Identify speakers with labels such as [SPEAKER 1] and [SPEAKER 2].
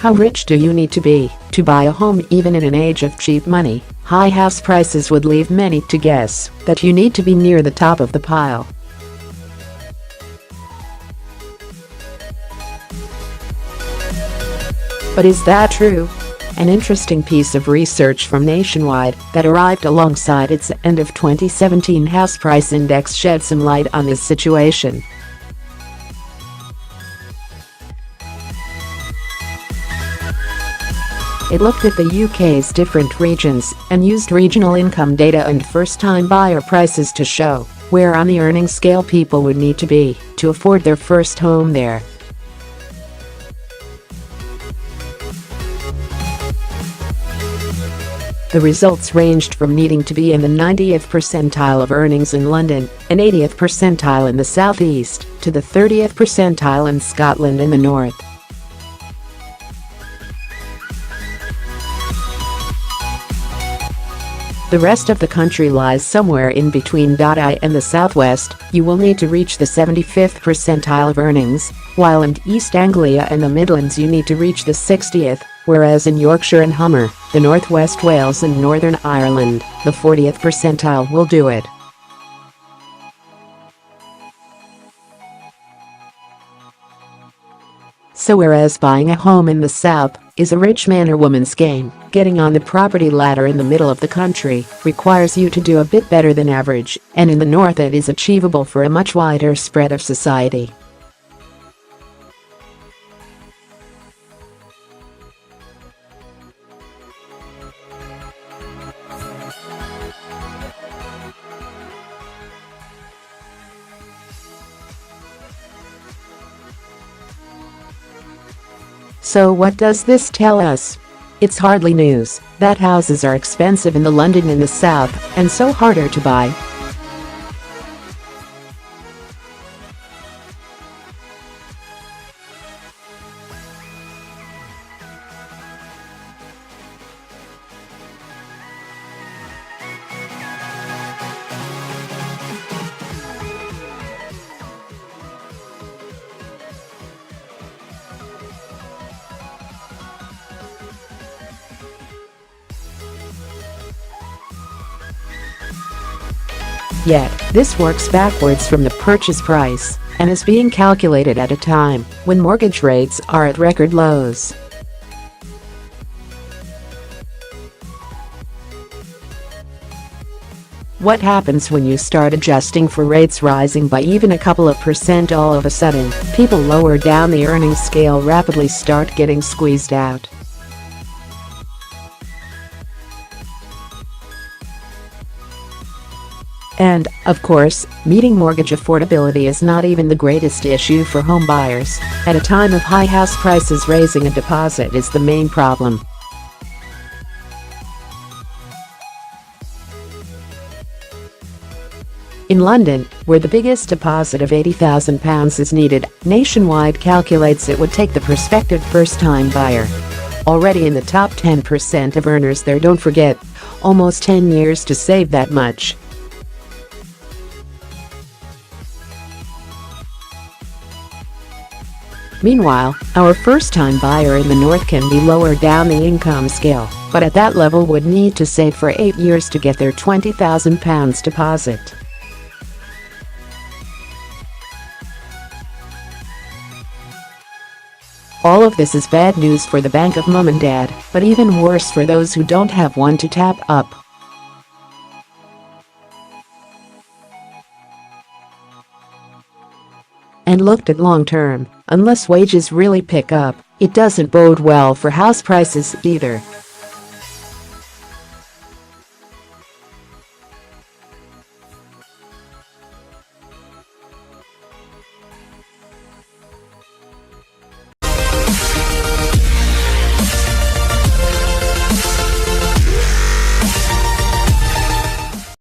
[SPEAKER 1] How rich do you need to be to buy a home? Even in an age of cheap money, high house prices would leave many to guess that you need to be near the top of the pile. But is that true? An interesting piece of research from Nationwide that arrived alongside its end of 2017 house price index shed some light on this situation. It looked at the UK's different regions and used regional income data and first-time buyer prices to show where on the earning scale people would need to be to afford their first home there. The results ranged from needing to be in the 90th percentile of earnings in London, an 80th percentile in the southeast, to the 30th percentile in Scotland and the north. The rest of the country lies somewhere in between.I and the southwest. You will need to reach the 75th percentile of earnings, while in East Anglia and the Midlands you need to reach the 60th, whereas in Yorkshire and Humber, the Northwest Wales and Northern Ireland, the 40th percentile will do it. So whereas buying a home in the south is a rich man or woman's game, getting on the property ladder in the middle of the country requires you to do a bit better than average, and in the north it is achievable for a much wider spread of society. So what does this tell us? It's hardly news that houses are expensive in the London in the south and so harder to buy. Yet, this works backwards from the purchase price and is being calculated at a time when mortgage rates are at record lows. What happens when you start adjusting for rates rising by even a couple of percent? All of a sudden, people lower down the earnings scale rapidly start getting squeezed out. And, of course, meeting mortgage affordability is not even the greatest issue for home buyers. At a time of high house prices, raising a deposit is the main problem. In London, where the biggest deposit of £80,000 is needed, Nationwide calculates it would take the prospective first-time buyer, already in the top 10% of earners there, don't forget, almost 10 years to save that much. Meanwhile, our first-time buyer in the north can be lower down the income scale, but at that level would need to save for 8 years to get their £20,000 deposit. All of this is bad news for the bank of mum and dad, but even worse for those who don't have one to tap up. And looked at long term, unless wages really pick up, it doesn't bode well for house prices either.